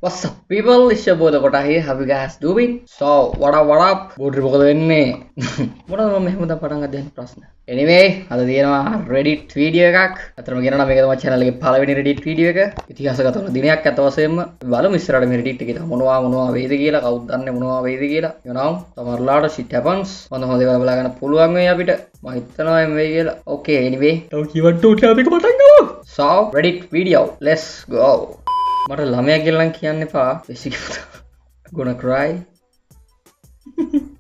What's up people, it's your boy Dakota here. How you guys doing? So, what up? Good report වෙන්නේ. මොනවද මම මෙහෙම දැන් පටන් ගන්න ප්‍රශ්න. Anyway, අද තියෙනවා Reddit video එකක්. අතරම කියනවා මේක තමයි channel එකේ පළවෙනි Reddit video එක. ඉතිහාසගත වුණ දිනයක් අත වශයෙන්ම බලමු ඉස්සරහට මේ Reddit එකේ මොනවා වෙයිද කියලා, කවුද දන්නේ මොනවා වෙයිද කියලා. You know, සමහරලාට shit happens. හොඳ දේවල් බලා ගන්න පුළුවන් වෙයි අපිට. මම හිතනවා එම් වෙයි කියලා. Okay, anyway, තව කියවන්න ඕනේ අපි පටන් ගමු. So, Reddit video. Let's go. මට ළමයා කියලා නම් කියන්න එපා. Gonna cry.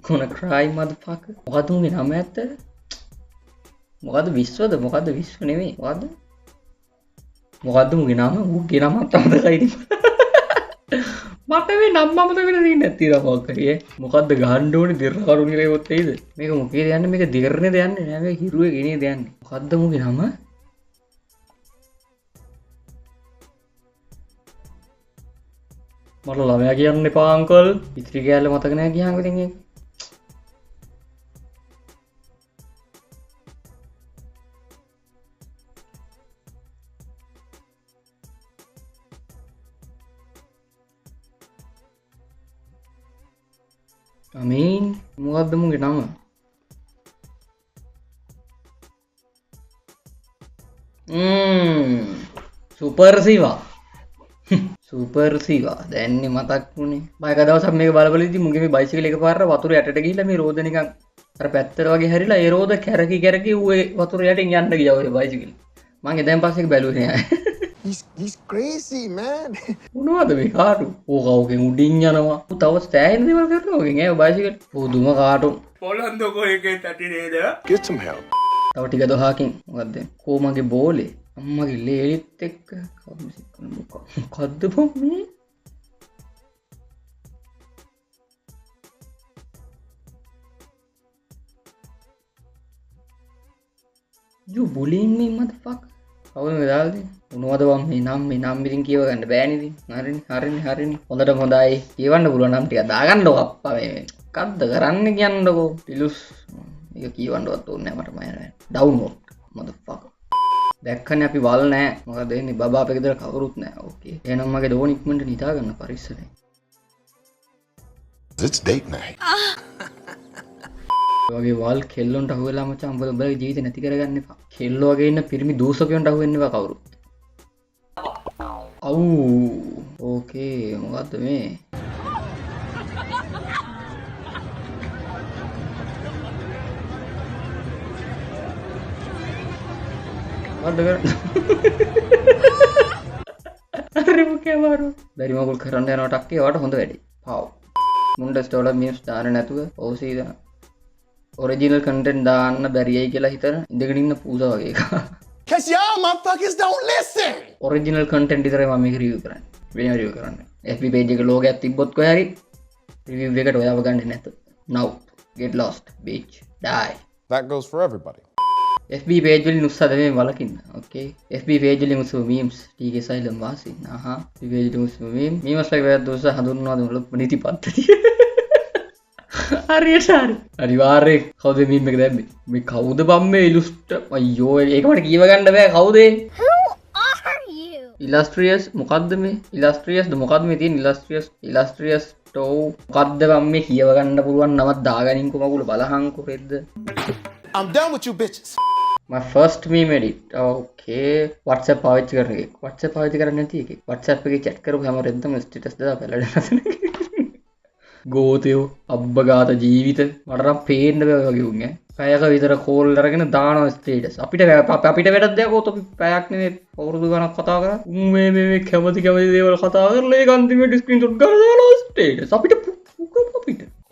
Gonna cry motherfucker. මොකද උනේ නම ඇත්ත? මොකද විශ්වද? මොකද විශ්ව නෙමෙයි. මොකද මුගේ නම? උගේ නම අතමතකයි ඉතින්. මට මේ නම මතක වෙලා ඉන්නේ නැති රමක් හරියේ. මොකද්ද ගහන්න ඕනේ දිර්ර කරු කියලා ඒවත් එයිද? මේක මොකේද යන්නේ? මේක දිර්රනේද යන්නේ? නෑ මේක හිරුවේ ගෙනේද යන්නේ? මොකද්ද මුගේ නම? මට ළමයා කියන්න එපා අංකල්. ඉතිරි කෑල්ල මතක නෑ ගියාම ඉතින් ඒක. අමීන් මොකද්ද මුගේ නම? සුපර් සිවා. සුපර් සිවා දැන්නේ මතක් වුණේ. මම එක දවසක් මේක බලපළේදී මුගේ මේ බයිසිකල් එකපාරට වතුර යටට ගිහිල්ලා මේ රෝද නිකන් අර පැත්තට වගේ හැරිලා ඒ රෝද කැරකි ඌ වතුර යටින් යන්න ගියා ඔය බයිසිකල්. මම එදන් පස්සේ බැලුවේ නෑ. He's crazy, man. මොනවද මේ කාටු? ඕකවගෙන් උඩින් යනවා. ඌ තව ස්ටෑයින් දේවල් කරනවා ඔගෙන් ඒ බයිසිකල්. පුදුම කාටු. පොළොන්දෝ එකේ තටි නේද? Get some help. තව ටික දහකින් මොකද්ද? කොමගේ බෝලේ අම්මගේ ලේලිත් එක්ක මොකද්ද මේ? You bullying me motherfucker. කවුද මේ දාලා තියෙන්නේ? මොනවද බම් මේ නම් ඉතින් කියව ගන්න බෑනේ ඉතින්. හරිනේ. හොඳටම හොඳයි. කියවන්න පුළුවන් නම් ටික දාගන්නකො අප්පා මේ. මොකද්ද කරන්න කියන්නකො. ටිලුස්. මේක කියවන්නවත් ඕනේ නැහැ මට මම. Download motherfucker. දැක්කනේ අපි වල් නැහැ. මොකද එන්නේ බබා අපේ ගෙදර කවුරුත් නැහැ. ඕකේ. එහෙනම් මගේ දෝන් ඉක්මනට නිදා ගන්න පරිස්සමෙන්. It's date night. වගේ වල් කෙල්ලොන්ට අහුවෙලා මචං උඹගේ ජීවිතේ නැති කරගන්න එපා. කෙල්ලෝ වගේ ඉන්න පිරිමි දූෂකයන්ට අහුවෙන්න එපා කවුරුත්. අව් ඕකේ මොකද්ද මේ? මොකද්ද කරන්නේ? අර මොකේ මාරු. බැරි මගුල් කරන්න යනවා ටක්කේ වට හොඳ වැඩි. පව්. මුන්ඩස් ඩොලර් මිනිස් දාන්න නැතුව ඕසී දාන. ඔරිජිනල් කන්ටෙන්ට් දාන්න බැරියයි කියලා හිතන ඉඳගෙන ඉන්න පූසා වගේ එක. Cause y'all motherfuckers don't listen. Original content විතරයි මම මේක රිවිව් කරන්නේ. වෙන රිවිව් කරන්නේ. FB page එක ලෝගයක් තිබ්බොත් කොහේ හරි රිවිව් එකට ඔයාව ගන්නේ නැත. Now get lost bitch die. That goes for everybody. FB page වලින් උස්සද මේ වලකින්න. Okay. FB page වලින් උස්සු memes TK Asylum වාසී. FB page වලින් උස්සු memes like වැද්ද උස්ස හඳුන්වනවා දුන්නොත් නීති පද්ධතිය. හරි අනිවාර්යෙන් කවුද මීම් එක දැම්මේ මේ කවුද බම් මේ ඉලුස්ට් අයියෝ ඒක මට කියව ගන්න බෑ කවුද Who are you? ඉලස්ට්‍රියස් මොකද්ද මේ ඉලස්ට්‍රියස්ද මොකද්ද මේ තියෙන ඉලස්ට්‍රියස් ටෝ මොකද්ද බම් මේ කියව ගන්න පුළුවන් නමක් දාගනින්කෝ මගුල බලහන්කෝ පෙද්ද I'm done with you bitches. my first meme edit okay WhatsApp පාවිච්චි කරන එකේ WhatsApp පාවිච්චි කරන්නේ නැති එකේ WhatsApp එකේ chat කරපු හැම රෙද්දම ස්ටේටස් දාලා පැලඩ ගෝතයෝ අබ්බගාත ජීවිත මටනම් පේන්න බෑ ඔය වගේ උන් ඈ පැයක විතර කෝල් අරගෙන දානවා ස්ටේටස් අපිට වැඩක් දෙයක් අපි පැයක් නෙමෙයි අවුරුදු ගණක් කතා කරා උන් මේ කැමති දේවල් කතා කරලා ඒක අන්තිමට ස්ක්‍රීන්ෂොට් ගන්න දානවා ස්ටේටස් අපිට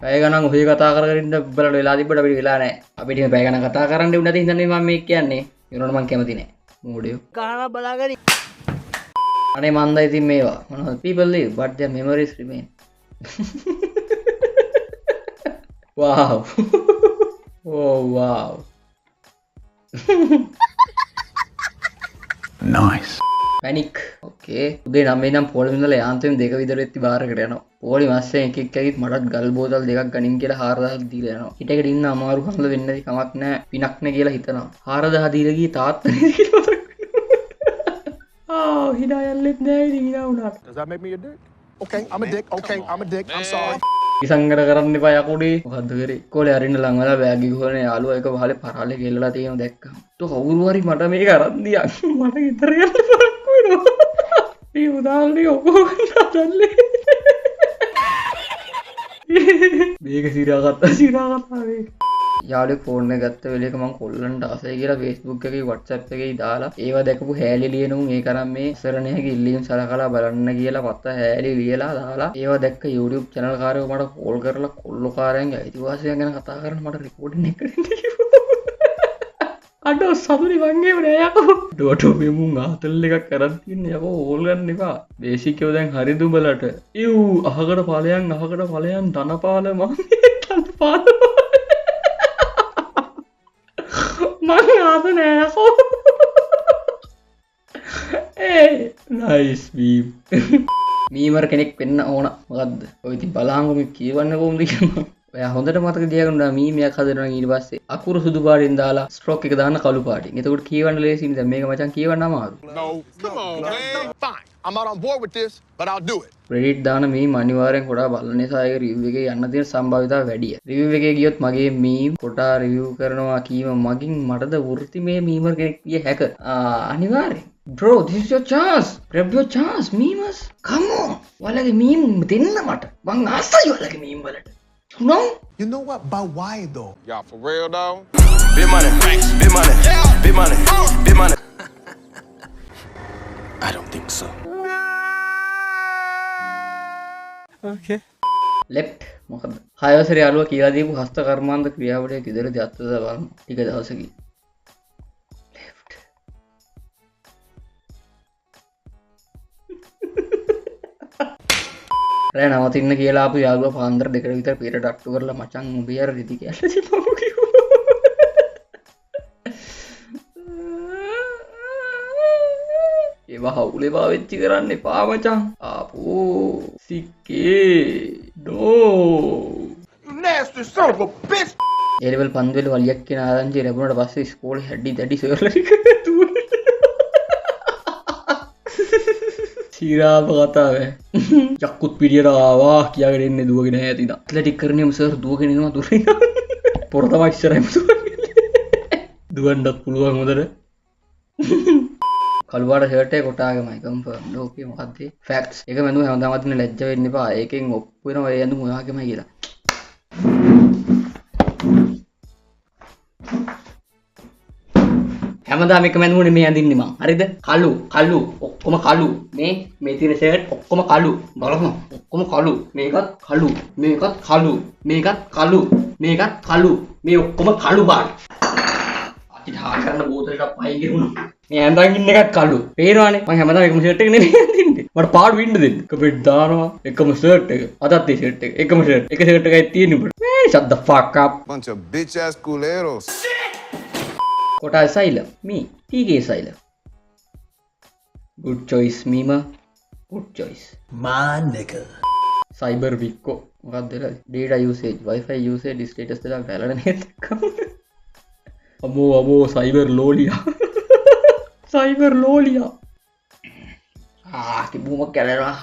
පැය ගණන් ඔය කතා කරගෙන ඉන්න බලලා වෙලා තිබ්බට අපිට වෙලා නැහැ අපිට මේ පැය ගණන් කතා කරන්න උනද හිතන්නේ මම මේක කියන්නේ ඒනොට මම කැමති නැහැ මෝඩයෝ කනවා බලාගෙන අනේ මන්දා ඉතින් මේවා මොනවද people live but their memories remain wow oh wow Nice. panic okay උදේ 9 ඉඳන් පොළොව ඉඳලා යාන්ත්‍රයෙන් 2 විතර වෙත්ති බාරකට යනවා පොළි මාස්යෙන් එක ඇවිත් මටත් ගල් බෝතල් දෙකක් ගනින් කියලා 4000ක් දීලා යනවා හිටකට ඉන්න අමාරු කමල වෙන්න කමක් නැහැ පිනක් නැහැ කියලා හිතනවා 4000 දීලා ගියේ තාත්තා කියලා හිනා යල්ලෙත් නැහැ ඉතින් හිනා වුණාට Does that make me a dick? Okay, I'm a dick. Okay, I'm a dick. I'm sorry. ඉසංගර කරන්න එපා යකුඩේ. මොකද්ද කරේ? ඉස්කෝලේ අරින්න ලං වෙලා බෑග් එක ගහන යාළුවා එක වහලේ පරාලේ ගෙල්ලලා තියෙනවා දැක්කම. તો කවුරු හරි මට මේක අරන් දියන්. මට ගෙදර යන්න පරක්කු වෙනවා. මේ උදාහරණේ ඔක්කොම හදන්නේ. මේක සිරා කතාවේ. යාළුවෙක් ෆෝන් එක ගත්ත වෙලේක මම කොල්ලන්ට ආසයි කියලා Facebook එකේ WhatsApp එකේ දාලා ඒව දැකපු හැලි ලියනුන් ඒ කරන් මේ ඉස්සරණේගේ ඉල්ලීම් සලකලා බලන්න කියලා පත්ත හැලි ලියලා දාලා ඒව දැක්ක YouTube channel කාරයෝ මට කෝල් කරලා කොල්ලකාරයන්ගේ අයිතිවාසිකම් ගැන කතා කරන මට රෙකෝඩින් එක කරන්න කිව්වා. අඩෝ සතුටි වංගේ නෑ යකෝ. ඩෝටෝ මේ මුන් ආතල් එකක් කරන් තියන්නේ යකෝ ඕල් ගන්න එපා. බේසික් එක දැන් හරිද උඹලට. ඉව් අහකට ඵලයන් ධනපාල මම ධනපාල මං ආස නෑ යකෝ. Nice meme. මීමර් කෙනෙක් වෙන්න ඕන. මොකද්ද? ඔය ඉතින් බලහංගු මේ කියවන්න කොහොමද කියලා. ඔයා හොඳට මතක තියාගන්න මීමයක් හදනවා ඊට පස්සේ අකුරු සුදු පාටින් දාලා ස්ට්‍රෝක් එක දාන්න කළු පාටින්. එතකොට කියවන්න ලේසියි. දැන් මේක මචං කියවන්න අමාරු. No, come on, man. Fine. I'm not on board with this, but I'll do it. Reddit දාන මීම් අනිවාර්යෙන් කොටා බලන නිසා ඒක රිවිව් එකේ යන්න තියෙන සම්භාවිතාව වැඩියි. රිවිව් එකේ ගියොත් මගේ මීම් කොටා රිවිව් කරනවා කීම මගින් මටද වෘත්ති මේ මීමර් කෙනෙක් විය හැක. අනිවාර්යෙන්. Bro, this is your chance. Grab your chance, memes. Come on. ඔයාලගේ මීම් දෙන්න මට. මං ආසයි ඔයාලගේ මීම් වලට. No? You know what? But why though? Y'all for real though? Big money, big money, big money, big money. I don't think so. Okay. Left. මොකද? හයවසරේ යාළුවා කියලා දීපු හස්ත කර්මාන්ත ක්‍රියාවලිය කිදරද අත්ද බලමු. ටික දවසකින්. Left. රෑ නවතින්න කියලා ආපු යාළුවා පාන්දර 2කට විතර පිටට අට්ටු කරලා මචං උඹේ අර රිදි කියලා තිබ්බම කිව්වා. ඒවා හවුලේ පාවිච්චි කරන්න එපා මචං. ආපෝ සික්කේ නෝ. You nasty son of a bitch. ඒ ලෙවල් පන්දුවල වලියක් කියන ආරංචිය ලැබුණාට පස්සේ ඉස්කෝලේ හැඩි දැඩි සර්ලා ටික දුවන. සිරාප කතාව. යක්කුත් පිටියට ආවා කියාගෙන ඉන්නේ දුවගෙන ඇතින. ඇත්ලටික් කරන්නේම සර් දුවගෙන එනවා දුරින්. පොර තමයි ඉස්සරහම දුවන්නේ. දුවන්නත් පුළුවන් හොඳට. කළුවාට ෂර්ට් එක කොටාගෙමයි කන්ෆර්ම්. ඕකේ මොකද්ද? ෆැක්ට්ස්. ඒක මම හැමදාම අදින්න ලැජ්ජ වෙන්න එපා. ඒකෙන් ඔප්පු වෙනවා ඒ ඇඳුම ඔයාගෙමයි කියලා. හැමදාම එකම ඇඳුමනේ මේ අඳින්නේ මං. හරිද? කළු ඔක්කොම කළු. මේ තියෙන ෂර්ට් ඔක්කොම කළු. බලන්න ඔක්කොම කළු. මේකත් කළු. මේකත් කළු. මේකත් කළු. මේකත් කළු. මේ ඔක්කොම කළු බාන. අතින් හා කරන බෝතලයක් පයි ගෙවුණා. මේ ඇඳන් ඉන්න එකත් කළු. පේනවනේ. මං හැමදාම එකම ෂර්ට් එක නෙමෙයි අඳින්නේ. මට පාඩු වින්න දෙන්න. කපෙට් දානවා. එකම ෂර්ට් එක. අදත් ඒ ෂර්ට් එක. එකම ෂර්ට්. එක ෂර්ට් එකයි තියෙන්නේ උඹට. මේ shut the fuck up. Bunch of bitch ass culeros. Kota asylum. Me. TK asylum. Good choice, Mima. Good choice. My nigga. Cyber Vico. මොකක්ද වෙලාද? Data usage, Wi-Fi usage status දාලා බලන්න නේද? අමෝ cyber lolia. cyber lolia. තිබුමක් කැලේනවා.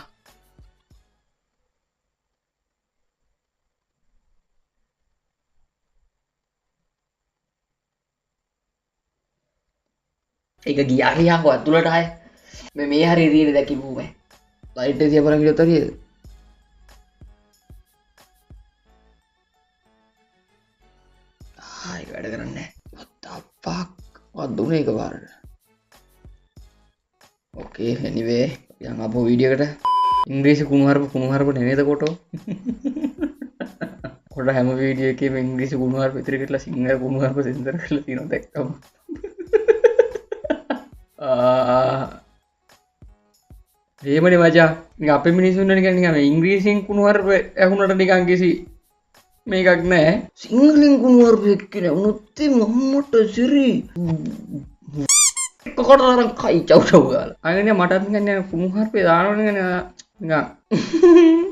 ඒක ගියා කියහකො ඇතුළට ආයේ මේ හරිය තියෙන දැකිපු මේ ලයිට් එක තියපරන් ගියොත් හරියද ඒක වැඩ කරන්නේ නැහැ what the fuck what දුන්නේ එකපාරට okay anyway යන් අපෝ වීඩියෝ එකට ඉංග්‍රීසි කුණුහරුප නෙමෙයිද කොටෝ කොට හැම වීඩියෝ එකේම ඉංග්‍රීසි කුණුහරුප විතර කියලා සිංහල කුණුහරුප සෙන්සර් කරලා තියෙනවා දැක්කම ඒමනේ මචං නිකන් අපේ මිනිස්සුන්ට නිකන් ඉංග්‍රීසියෙන් කුණුහරුප ඇහුනට නිකන් කිසි මේකක් නැහැ සිංහලෙන් කුණුහරුප එක්කනේ උනුත් මම්මට සිරි කොකටතරම් කයි චව් ගාලා අයනේ මටත් නිකන් කුණුහරුපේ දානවනේ නිකන්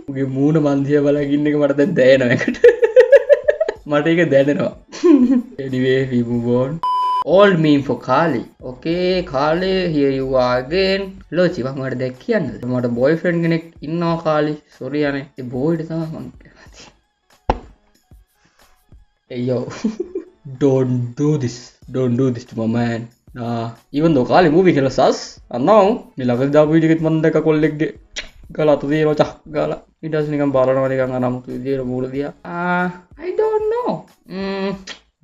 උගේ මූණ මන්දිය බලන් ඉන්න එක මට දැන් දැනෙනවා එකට මට ඒක දැනෙනවා anyway we move on old meme for Kali. Okay, Kali, here you are again. Lochi, මම ඔයාලට දැක් කියන්නද? මට boyfriend කෙනෙක් ඉන්නවා Kali. sorry අනේ. ඒ boy ට තමයි මම Hey yo, don't do this. Don't do this to my man. Nah, even though Kali movie කියලා sus. අන්නෝ මේ ළඟදී දාපු වීඩියෝ එකෙත් මම දැක්ක කොල්ලෙක්ගේ ගාලා අත දිනවා චක් ගාලා. ඊට පස්සේ නිකන් බලනවා නිකන් අනමුතු විදියට මූල දිහා. I don't know.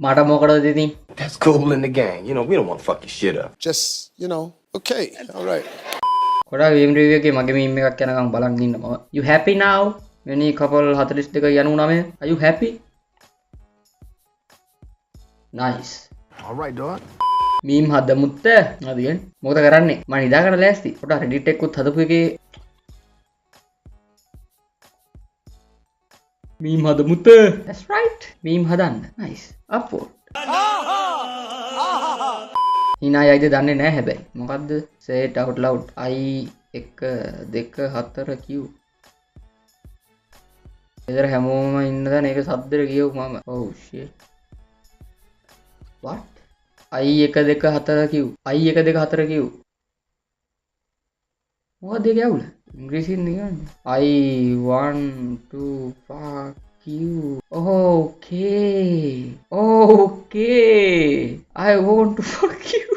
මට මොකටද ඉතින්? That's cool in the gang. You know, we don't want to fuck your shit up. Just, you know, okay, all right. කොටා game review එකේ මගේ meme එකක් යනකම් බලන් ඉන්න මම. You happy now? මෙනි couple 42 99. Are you happy? Nice. All right, dog. Meme හදමුත්ත නදියෙන් මොකද කරන්නේ මම නිදාගන්න ලෑස්ති පොඩ Reddit එකකුත් හදපු එකේ මීම් හදමුත්ත that's right මීම් හදන්න nice upward හිනා යයිද දන්නේ නැහැ හැබැයි මොකද්ද say it out loud I 1 2 4 q එතර හැමෝම ඉන්නද මේක සද්දෙට කියව මම oh shit what I 1 2 4 q I 1 2 4 q මොකද ඒක ඇවුල ඉංග්‍රීසියෙන් කියන්නේ I 1 2 5 q okay I want to fuck you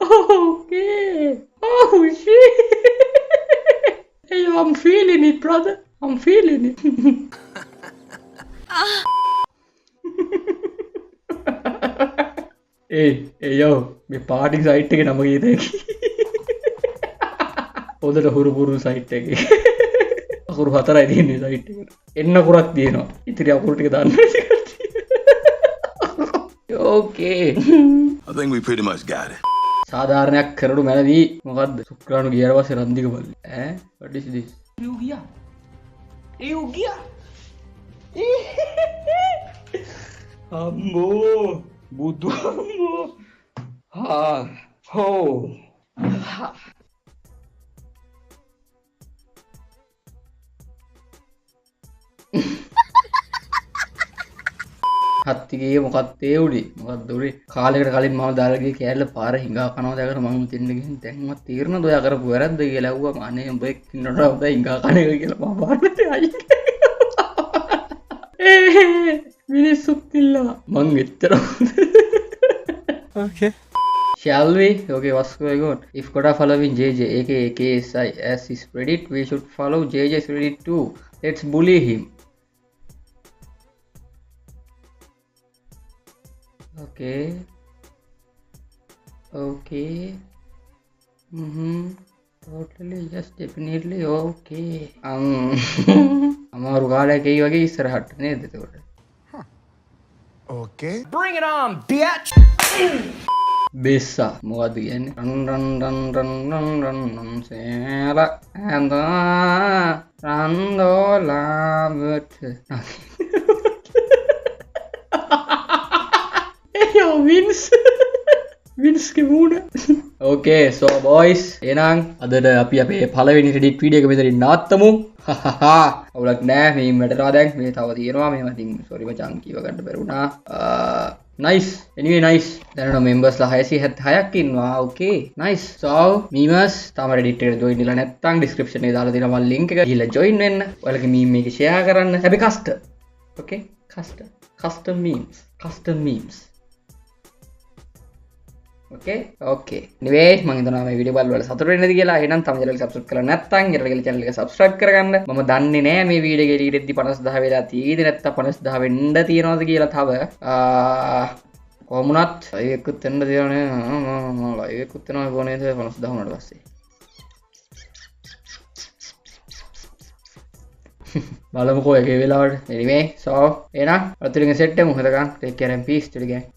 okay oh shit hey I'm feeling it brother I'm feeling it hey yo මේ පාටි සයිට් එකේ නම කීයද හොඳට හුරුපුරු සයිට් එකේ අකුරු 4යි තියෙන්නේ සයිට් එකට එන්න අකුරක් තියෙනවා ඉතිරි අකුරු ටික දාන්න okay I think we pretty much got it. සාධාරණයක් කරනු මැනවි මොකද්ද සුක්‍රාණු ගියාට පස්සේ Randika බල්ලි what is this you ගියා අම්මෝ බුදු අම්මෝ හෝ හත්තිගේ මොකක්ද ඒ උඩේ මොකක්ද උඩේ කාලයකට කලින් මම දාලා ගියේ කෑල්ල පාර හිඟා කනවා දැකලා මම මෙතෙන් ගිහින් දැන්වත් තීරණද ඔයා කරපු වැරද්ද කියලා ඇහුවා අනේ උඹ එක්ක ඉන්නකොට උඹ හිඟා කන එක කියලා මම බාන්නට අයියේ මිනිස්සුත් ඉල්ලවා මං එච්චර Okay. Shall we? Okay, what's going on? If Koda following JJ, aka KSI, as his Reddit, we should follow JJ's Reddit too. Let's bully him. Okay. Okay. Totally, yes, definitely. Okay. අමාරු කාලයක ඒ වගේ ඉස්සරහට නේද එතකොට? Okay. Bring it on, bitch! Bessa මොකද්ද කියන්නේ රන් සේල ඇඳා රන්දෝලාවට එයෝ වින්ස්ගේ මූණ okay so boys එහෙනම් අදට අපි අපේ පළවෙනි Reddit වීඩියෝ එක මෙතනින් නවත්තමු අවුලක් නෑ මේ මැටරා දැන් මේ තව තියෙනවා මේවා ඉතින් sorry මචං කීව ගන්න බැරුණා nice anyway nice දැනට members ලා 676ක් ඉන්නවා okay nice so memes තාම Reddit එකට join වෙලා නැත්නම් description එකේ දාලා තියෙනවා මම link එක ගිහලා join වෙන්න ඔයාලගේ meme එක share කරන්න හැබැයි custom okay custom memes okay anyway මම හිතනවා මේ වීඩියෝ බලලා සතුටු වෙන්නද කියලා එහෙනම් තම channel එක subscribe කරලා නැත්නම් ඊට channel එක subscribe කරගන්න මම දන්නේ නෑ මේ වීඩියෝ එක එළියෙද්දි 50000 වෙලා තියෙයිද නැත්නම් 50000 වෙන්න තියනවද කියලා තව කොහොමුණත් live එකකුත් වෙන්න තියෙනවනේ මම live එකකුත් වෙනවා කොහොමද 50000 වුණාට පස්සේ බලමුකෝ එකේ වෙලාවට anyway so එහෙනම් අතුලින් set එකමු හදගන්න take care and peace to the gang